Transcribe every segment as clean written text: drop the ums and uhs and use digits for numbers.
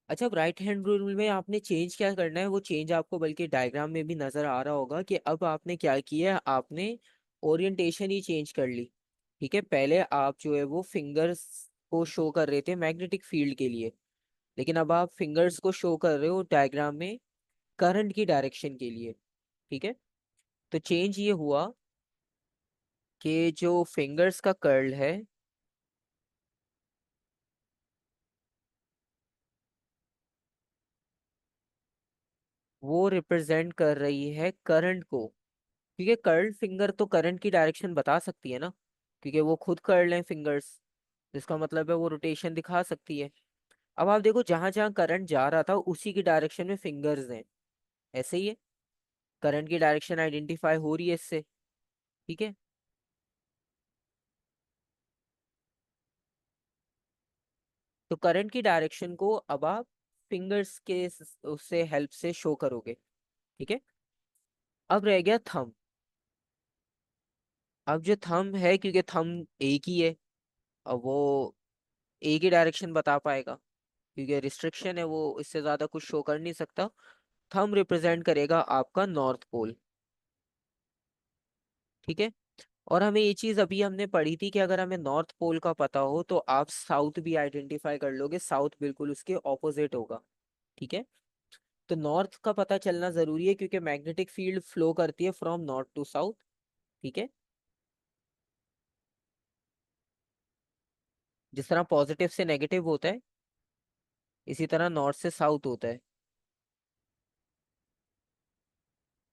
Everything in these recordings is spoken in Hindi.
अच्छा, अब राइट हैंड रूल में आपने चेंज क्या करना है, वो चेंज आपको बल्कि डायग्राम में भी नजर आ रहा होगा कि अब आपने क्या किया है, आपने ओरिएंटेशन ही चेंज कर ली। ठीक है, पहले आप जो है वो फिंगर्स को शो कर रहे थे मैग्नेटिक फील्ड के लिए, लेकिन अब आप फिंगर्स को शो कर रहे हो डायग्राम में करंट की डायरेक्शन के लिए। ठीक है, तो चेंज ये हुआ कि जो फिंगर्स का कर्ल है वो रिप्रेजेंट कर रही है करंट को, क्योंकि कर्ल फिंगर तो करंट की डायरेक्शन बता सकती है ना, क्योंकि वो खुद कर्ल है फिंगर्स, जिसका मतलब है वो रोटेशन दिखा सकती है। अब आप देखो जहां जहां करंट जा रहा था उसी की डायरेक्शन में फिंगर्स हैं, ऐसे ही है, करंट की डायरेक्शन आइडेंटिफाई हो रही है इससे। ठीक है, तो करंट की डायरेक्शन को अब आप फिंगर्स के उससे हेल्प से शो करोगे। ठीक है, अब रह गया थंब। अब जो थंब है, क्योंकि थंब एक ही है, अब वो एक ही डायरेक्शन बता पाएगा, क्योंकि रिस्ट्रिक्शन है, वो इससे ज्यादा कुछ शो कर नहीं सकता। थंब रिप्रेजेंट करेगा आपका नॉर्थ पोल। ठीक है, और हमें ये चीज अभी हमने पढ़ी थी कि अगर हमें नॉर्थ पोल का पता हो तो आप साउथ भी आइडेंटिफाई कर लोगे, साउथ बिल्कुल उसके ऑपोजिट होगा। ठीक है, तो नॉर्थ का पता चलना जरूरी है, क्योंकि मैग्नेटिक फील्ड फ्लो करती है फ्रॉम नॉर्थ टू साउथ। ठीक है, जिस तरह पॉजिटिव से नेगेटिव होता है, इसी तरह नॉर्थ से साउथ होता है।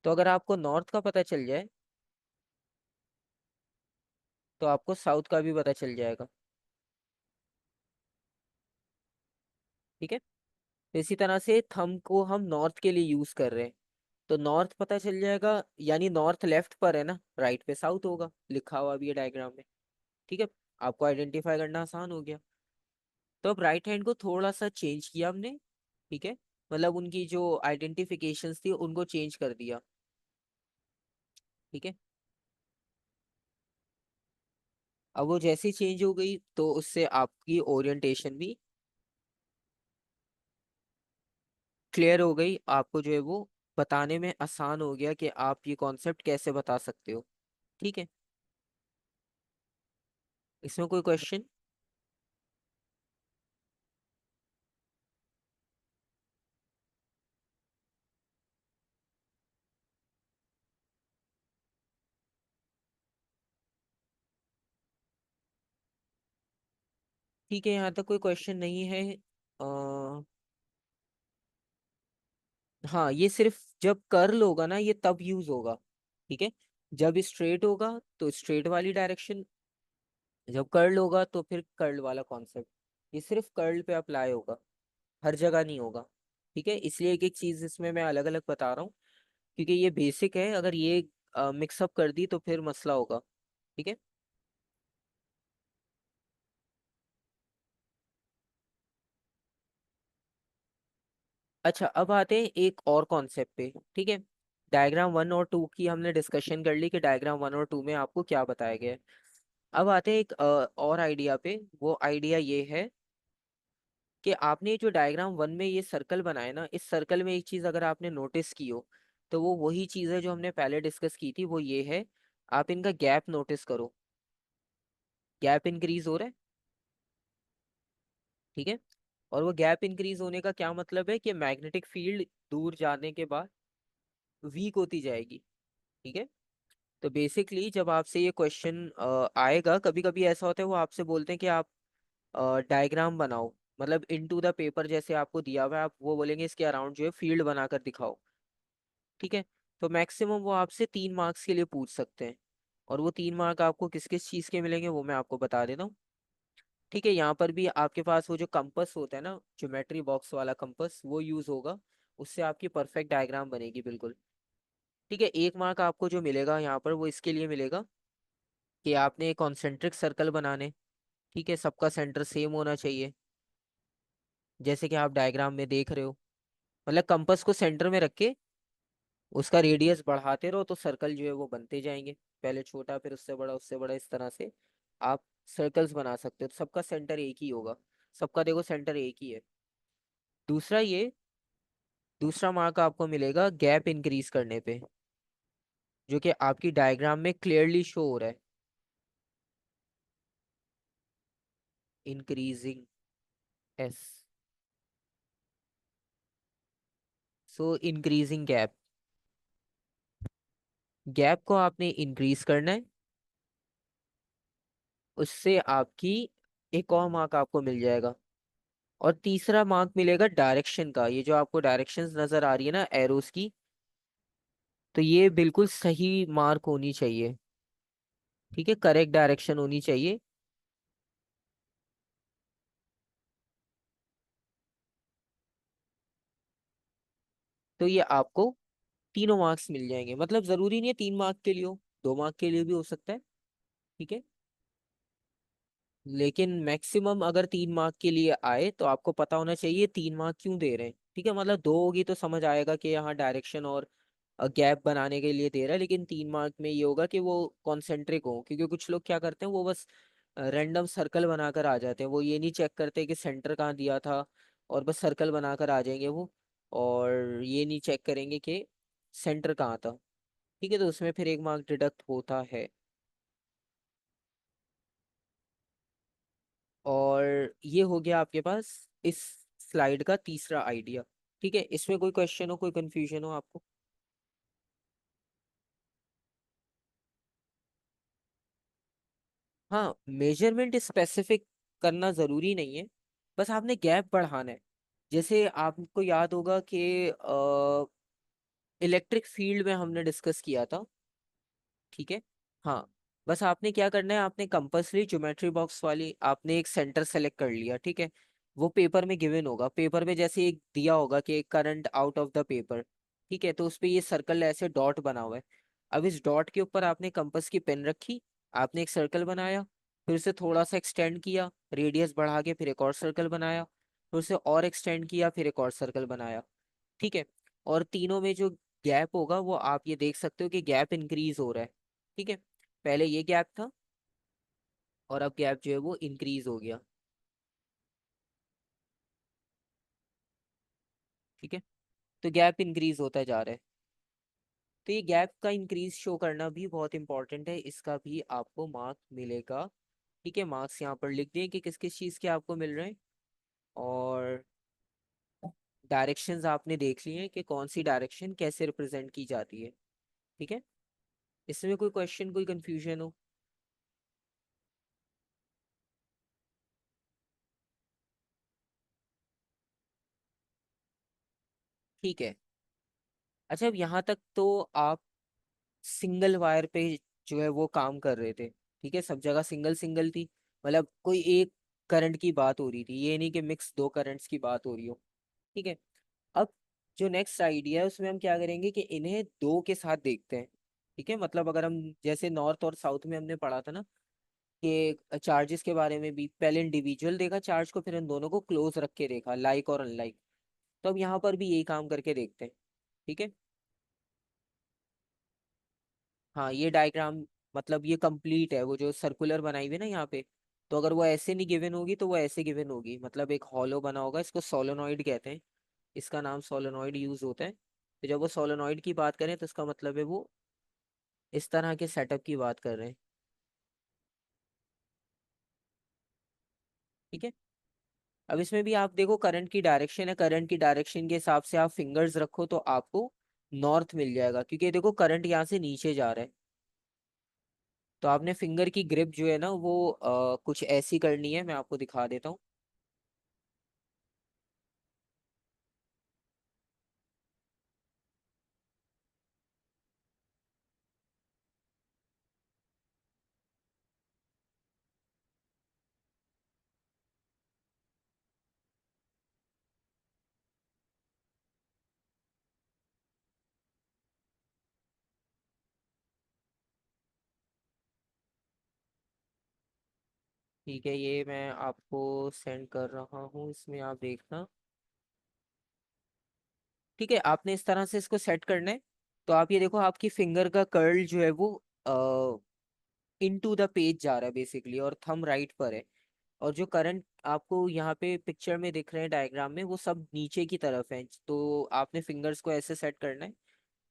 तो अगर आपको नॉर्थ का पता चल जाए तो आपको साउथ का भी पता चल जाएगा। ठीक है, तो इसी तरह से थंब को हम नॉर्थ के लिए यूज कर रहे हैं, तो नॉर्थ पता चल जाएगा, यानी नॉर्थ लेफ्ट पर है ना, राइट पे साउथ होगा, लिखा हुआ भी है डायग्राम में। ठीक है, आपको आइडेंटिफाई करना आसान हो गया। तो अब राइट हैंड को थोड़ा सा चेंज किया हमने। ठीक है, मतलब उनकी जो आइडेंटिफिकेशंस थी उनको चेंज कर दिया। ठीक है, अब वो जैसे चेंज हो गई तो उससे आपकी ओरिएंटेशन भी क्लियर हो गई, आपको जो है वो बताने में आसान हो गया कि आप ये कॉन्सेप्ट कैसे बता सकते हो। ठीक है, इसमें कोई क्वेश्चन? ठीक है, यहाँ तक कोई क्वेश्चन नहीं है। हाँ, ये सिर्फ जब कर्ल होगा ना ये तब यूज होगा। ठीक है, जब स्ट्रेट होगा तो स्ट्रेट वाली डायरेक्शन, जब कर्ल होगा तो फिर कर्ल वाला कॉन्सेप्ट। ये सिर्फ कर्ल पे अप्लाई होगा, हर जगह नहीं होगा। ठीक है, इसलिए एक एक चीज इसमें मैं अलग अलग बता रहा हूँ, क्योंकि ये बेसिक है, अगर ये मिक्सअप कर दी तो फिर मसला होगा। ठीक है, अच्छा अब आते हैं एक और कॉन्सेप्ट पे। ठीक है, डायग्राम 1 और 2 की हमने डिस्कशन कर ली कि डायग्राम 1 और 2 में आपको क्या बताया गया है। अब आते हैं एक और आइडिया पे। वो आइडिया ये है कि आपने जो डायग्राम 1 में ये सर्कल बनाया ना, इस सर्कल में एक चीज अगर आपने नोटिस की हो तो वो वही चीज है जो हमने पहले डिस्कस की थी, वो ये है, आप इनका गैप नोटिस करो, गैप इंक्रीज हो रहा है। ठीक है, और वो गैप इंक्रीज होने का क्या मतलब है कि मैग्नेटिक फील्ड दूर जाने के बाद वीक होती जाएगी। ठीक है, तो बेसिकली जब आपसे ये क्वेश्चन आएगा, कभी कभी ऐसा होता है वो आपसे बोलते हैं कि आप डायग्राम बनाओ, मतलब इनटू द पेपर जैसे आपको दिया हुआ है, आप वो बोलेंगे इसके अराउंड जो है फील्ड बनाकर दिखाओ। ठीक है, तो मैक्सिमम वो आपसे 3 मार्क्स के लिए पूछ सकते हैं, और वो 3 मार्क आपको किस किस चीज़ के मिलेंगे वो मैं आपको बता देता हूँ। ठीक है, यहाँ पर भी आपके पास वो जो कंपस होता है ना, ज्योमेट्री बॉक्स वाला कंपस, वो यूज होगा, उससे आपकी परफेक्ट डायग्राम बनेगी बिल्कुल। ठीक है, 1 मार्क आपको जो मिलेगा यहाँ पर वो इसके लिए मिलेगा कि आपने एक कॉन्सेंट्रिक सर्कल बनाने। ठीक है, सबका सेंटर सेम होना चाहिए, जैसे कि आप डायग्राम में देख रहे हो, मतलब कंपस को सेंटर में रख के उसका रेडियस बढ़ाते रहो तो सर्कल जो है वो बनते जाएंगे, पहले छोटा फिर उससे बड़ा इस तरह से आप सर्कल्स बना सकते हो, तो सबका सेंटर एक ही होगा, सबका देखो सेंटर एक ही है। दूसरा ये, दूसरा मार्क आपको मिलेगा गैप इंक्रीज करने पे, जो कि आपकी डायग्राम में क्लियरली शो हो रहा है। इंक्रीजिंग एस, सो इंक्रीजिंग गैप, गैप को आपने इंक्रीज करना है, उससे आपकी एक और मार्क आपको मिल जाएगा। और तीसरा मार्क मिलेगा डायरेक्शन का, ये जो आपको डायरेक्शंस नजर आ रही है ना एरोस की, तो ये बिल्कुल सही मार्क होनी चाहिए। ठीक है, करेक्ट डायरेक्शन होनी चाहिए। तो ये आपको तीनों मार्क्स मिल जाएंगे, मतलब जरूरी नहीं है 3 मार्क के लिए हो, 2 मार्क के लिए भी हो सकता है। ठीक है, लेकिन मैक्सिमम अगर 3 मार्क के लिए आए तो आपको पता होना चाहिए 3 मार्क क्यों दे रहे हैं। ठीक है, मतलब दो होगी तो समझ आएगा कि यहाँ डायरेक्शन और गैप बनाने के लिए दे रहा है, लेकिन 3 मार्क में ये होगा कि वो कॉन्सेंट्रिक हो, क्योंकि कुछ लोग क्या करते हैं वो बस रैंडम सर्कल बनाकर आ जाते हैं, वो ये नहीं चेक करते कि सेंटर कहाँ दिया था, और बस सर्कल बनाकर आ जाएंगे वो, और ये नहीं चेक करेंगे कि सेंटर कहाँ था। ठीक है, तो उसमें फिर 1 मार्क डिडक्ट होता है। और ये हो गया आपके पास इस स्लाइड का तीसरा आइडिया। ठीक है, इसमें कोई क्वेश्चन हो, कोई कंफ्यूजन हो आपको? हाँ, मेजरमेंट स्पेसिफिक करना जरूरी नहीं है, बस आपने गैप बढ़ाना है। जैसे आपको याद होगा कि इलेक्ट्रिक फील्ड में हमने डिस्कस किया था। ठीक है, हाँ, बस आपने क्या करना है, आपने कंपस ली ज्योमेट्री बॉक्स वाली, आपने एक सेंटर सेलेक्ट कर लिया। ठीक है, वो पेपर में गिवन होगा, पेपर में जैसे एक दिया होगा कि current out of the paper. ठीक है, तो उस पे ये सर्कल ऐसे डॉट बना हुआ है। अब इस डॉट के ऊपर आपने कंपस की पेन रखी, आपने एक सर्कल बनाया, फिर उसे थोड़ा सा एक्सटेंड किया, रेडियस बढ़ा के फिर एक और सर्कल बनाया, फिर उसे और एक्सटेंड किया, फिर एक और सर्कल बनाया। ठीक है, और तीनों में जो गैप होगा वो आप ये देख सकते हो कि गैप इंक्रीज हो रहा है। ठीक है, पहले ये गैप था और अब गैप जो है वो इंक्रीज हो गया। ठीक है, तो गैप इंक्रीज होता जा रहा है। तो ये गैप का इंक्रीज शो करना भी बहुत इंपॉर्टेंट है, इसका भी आपको मार्क मिलेगा। ठीक है, मार्क्स यहाँ पर लिख दिए कि किस किस चीज़ के आपको मिल रहे हैं। और डायरेक्शंस आपने देख लिए हैं कि कौन सी डायरेक्शन कैसे रिप्रेजेंट की जाती है। ठीक है, इसमें कोई क्वेश्चन, कोई कंफ्यूजन हो? ठीक है, अच्छा, अब यहाँ तक तो आप सिंगल वायर पे जो है वो काम कर रहे थे। ठीक है, सब जगह सिंगल सिंगल थी, मतलब कोई एक करंट की बात हो रही थी, ये नहीं कि मिक्स दो करंट्स की बात हो रही हो। ठीक है, अब जो नेक्स्ट आइडिया है उसमें हम क्या करेंगे कि इन्हें दो के साथ देखते हैं। ठीक है, मतलब अगर हम जैसे नॉर्थ और साउथ में हमने पढ़ा था ना कि चार्जेस के बारे में भी, पहले इंडिविजुअल देखा चार्ज को, फिर इन दोनों को क्लोज रख के देखा, लाइक और अनलाइक। तो अब यहाँ पर भी यही काम करके देखते हैं। ठीक है, हाँ, ये डायग्राम मतलब ये कंप्लीट है, वो जो सर्कुलर बनाई हुई है ना यहाँ पे, तो अगर वो ऐसे नहीं गिवन होगी तो वो ऐसे गिवन होगी, मतलब एक हॉलो बना होगा, इसको सोलेनॉइड कहते हैं, इसका नाम सोलेनॉइड यूज होता है। तो जब वो सोलेनॉइड की बात करें तो इसका मतलब है वो इस तरह के सेटअप की बात कर रहे हैं। ठीक है, अब इसमें भी आप देखो करंट की डायरेक्शन है, करंट की डायरेक्शन के हिसाब से आप फिंगर्स रखो तो आपको नॉर्थ मिल जाएगा, क्योंकि देखो करंट यहाँ से नीचे जा रहा है। तो आपने फिंगर की ग्रिप जो है ना वो कुछ ऐसी करनी है, मैं आपको दिखा देता हूँ। ठीक है, ये मैं आपको सेंड कर रहा हूँ, इसमें आप देखना। ठीक है, आपने इस तरह से इसको सेट करना है। तो आप ये देखो आपकी फिंगर का कर्ल जो है वो इनटू द पेज जा रहा है बेसिकली, और थंब राइट पर है। और जो करंट आपको यहाँ पे पिक्चर में दिख रहे हैं डायग्राम में, वो सब नीचे की तरफ है। तो आपने फिंगर्स को ऐसे सेट करना है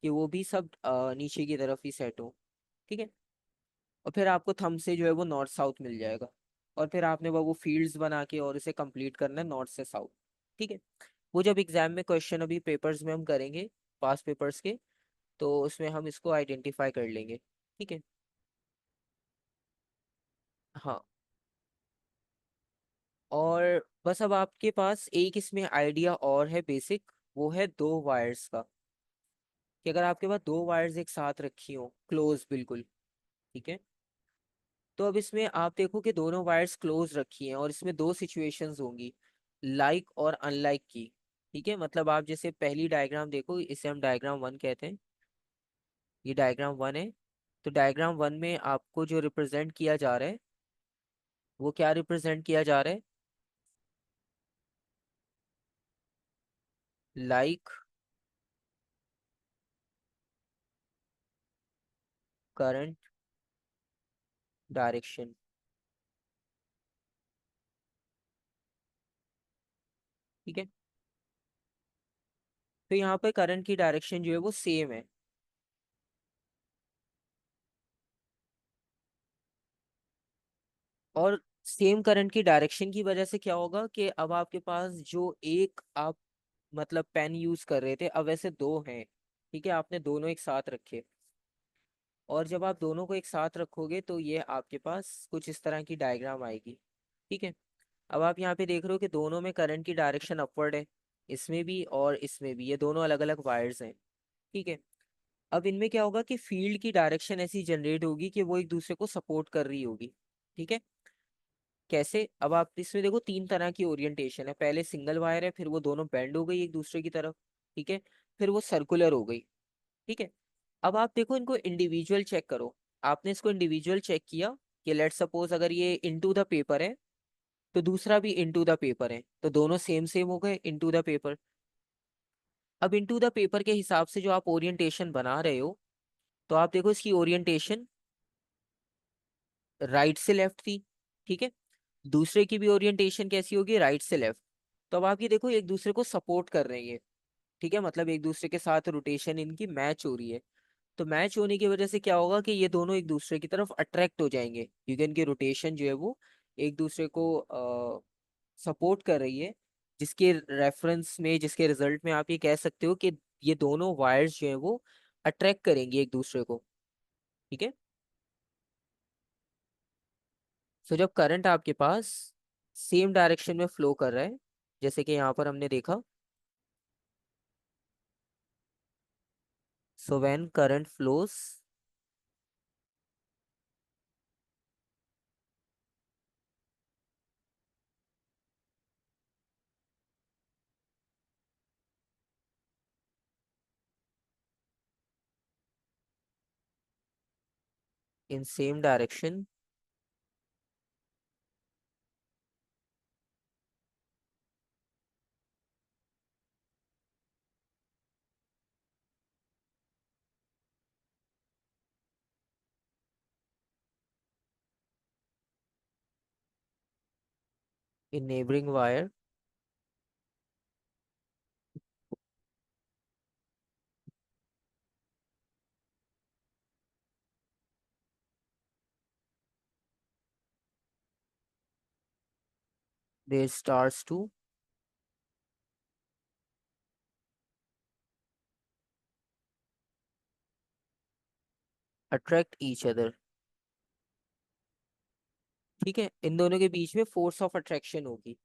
कि वो भी सब नीचे की तरफ ही सेट हो। ठीक है। और फिर आपको थंब से जो है वो नॉर्थ साउथ मिल जाएगा। और फिर आपने वो फील्ड्स बना के और इसे कंप्लीट करना है नॉर्थ से साउथ। ठीक है। वो जब एग्जाम में क्वेश्चन अभी पेपर्स में हम करेंगे, पास पेपर्स के, तो उसमें हम इसको आइडेंटिफाई कर लेंगे। ठीक है। हाँ। और बस अब आपके पास एक इसमें आइडिया और है बेसिक, वो है दो वायर्स का। कि अगर आपके पास दो वायर्स एक साथ रखी हो क्लोज बिल्कुल, ठीक है, तो अब इसमें आप देखो कि दोनों वायर्स क्लोज रखी हैं और इसमें दो सिचुएशंस होंगी, लाइक और अनलाइक की। ठीक है। मतलब आप जैसे पहली डायग्राम देखो, इसे हम डायग्राम वन कहते हैं। ये डायग्राम वन है। तो डायग्राम वन में आपको जो रिप्रेजेंट किया जा रहा है, वो क्या रिप्रेजेंट किया जा रहा है? Like, current, direction. ठीक है। तो यहाँ पे करंट की डायरेक्शन जो है वो सेम है। और सेम करंट की डायरेक्शन की वजह से क्या होगा कि अब आपके पास जो एक आप मतलब पेन यूज कर रहे थे, अब वैसे दो हैं। ठीक है। आपने दोनों एक साथ रखे, और जब आप दोनों को एक साथ रखोगे तो ये आपके पास कुछ इस तरह की डायग्राम आएगी। ठीक है। अब आप यहाँ पे देख रहे हो कि दोनों में करंट की डायरेक्शन अपवर्ड है, इसमें भी और इसमें भी, ये दोनों अलग अलग वायर्स हैं। ठीक है। अब इनमें क्या होगा कि फील्ड की डायरेक्शन ऐसी जनरेट होगी कि वो एक दूसरे को सपोर्ट कर रही होगी। ठीक है। कैसे? अब आप इसमें देखो तीन तरह की ओरिएंटेशन है। पहले सिंगल वायर है, फिर वो दोनों बेंड हो गई एक दूसरे की तरफ। ठीक है। फिर वो सर्कुलर हो गई। ठीक है। अब आप देखो इनको इंडिविजुअल चेक करो। आपने इसको इंडिविजुअल चेक किया कि लेट सपोज अगर ये इनटू द पेपर है, तो दूसरा भी इनटू द पेपर है, तो दोनों सेम सेम हो गए इनटू द पेपर। अब इनटू द पेपर के हिसाब से जो आप ओरिएंटेशन बना रहे हो, तो आप देखो इसकी ओरिएंटेशन राइट से लेफ्ट थी। ठीक है। दूसरे की भी ओरिएंटेशन कैसी होगी? राइट से लेफ्ट। तो अब आप ये देखो एक दूसरे को सपोर्ट कर रहे हैं ये। ठीक है। मतलब एक दूसरे के साथ रोटेशन इनकी मैच हो रही है। तो मैच होने की वजह से क्या होगा कि ये दोनों एक दूसरे की तरफ अट्रैक्ट हो जाएंगे, क्योंकि इनकी रोटेशन जो है वो एक दूसरे को सपोर्ट कर रही है। जिसके रेफरेंस में, जिसके रिजल्ट में आप ये कह सकते हो कि ये दोनों वायर्स जो है वो अट्रैक्ट करेंगे एक दूसरे को। ठीक है। सो जब करंट आपके पास सेम डायरेक्शन में फ्लो कर रहा है, जैसे कि यहाँ पर हमने देखा, so when current flows in same direction, in neighbouring wire they starts to attract each other. ठीक है। इन दोनों के बीच में फोर्स ऑफ अट्रैक्शन होगी।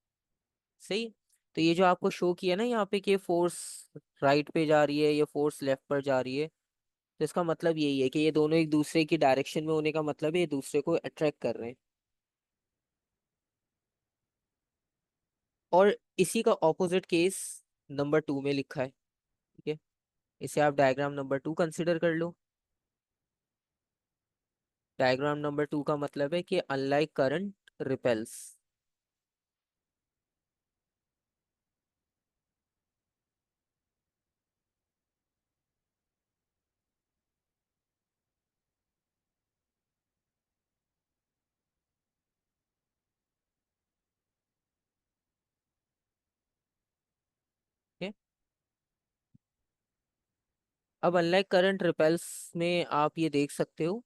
सही। तो ये जो आपको शो किया ना यहाँ पे कि फोर्स राइट पे जा रही है, ये फोर्स लेफ्ट पर जा रही है, तो इसका मतलब यही है कि ये दोनों एक दूसरे की डायरेक्शन में होने का मतलब है ये दूसरे को अट्रैक्ट कर रहे हैं। और इसी का ऑपोजिट केस नंबर टू में लिखा है। ठीक है। इसे आप डायग्राम नंबर टू कंसिडर कर लो। डायग्राम नंबर टू का मतलब है कि अनलाइक करंट रिपेल्स। अब अनलाइक करंट रिपेल्स में आप ये देख सकते हो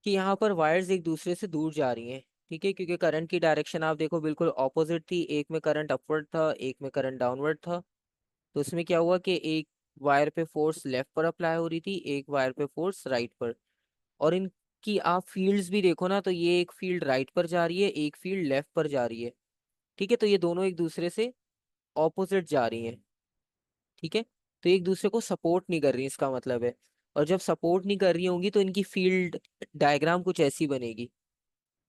कि यहाँ पर वायर्स एक दूसरे से दूर जा रही हैं। ठीक है, क्योंकि करंट की डायरेक्शन आप देखो बिल्कुल ऑपोजिट थी, एक में करंट अपवर्ड था एक में करंट डाउनवर्ड था। तो उसमें क्या हुआ कि एक वायर पे फोर्स लेफ्ट पर अप्लाई हो रही थी, एक वायर पे फोर्स राइट पर। और इनकी आप फील्ड्स भी देखो ना, तो ये एक फील्ड राइट पर जा रही है, एक फील्ड लेफ्ट पर जा रही है। ठीक है, तो ये दोनों एक दूसरे से ऑपोजिट जा रही हैं। ठीक है, तो एक दूसरे को सपोर्ट नहीं कर रही, इसका मतलब है। और जब सपोर्ट नहीं कर रही होंगी तो इनकी फील्ड डायग्राम कुछ ऐसी बनेगी।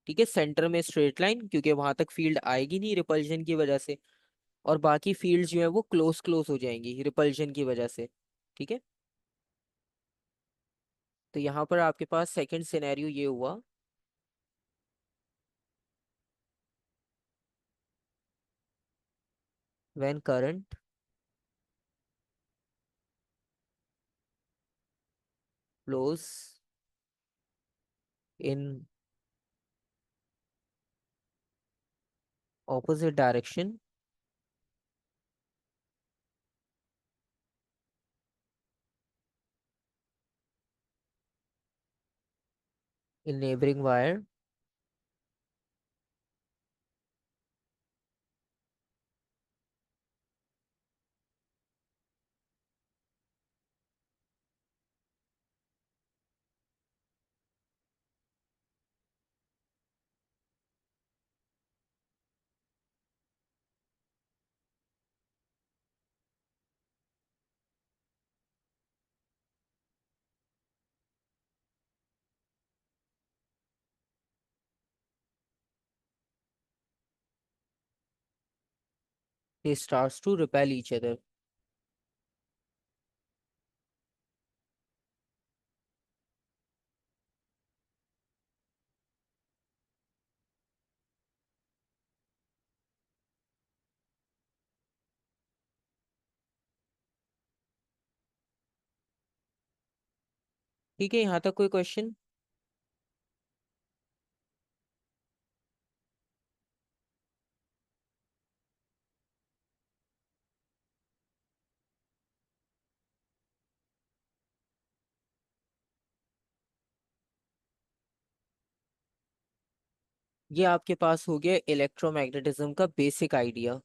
ठीक है, सेंटर में स्ट्रेट लाइन, क्योंकि वहां तक फील्ड आएगी नहीं रिपल्जन की वजह से। और बाकी फील्ड जो है वो क्लोज क्लोज हो जाएंगी रिपल्जन की वजह से। ठीक है, तो यहाँ पर आपके पास सेकंड सिनेरियो ये हुआ। When current flows in opposite direction in neighbouring wire. They starts to repel each other. ठीक है, यहाँ तक कोई क्वेश्चन? ये आपके पास हो गया इलेक्ट्रोमैग्नेटिज्म का बेसिक आइडिया।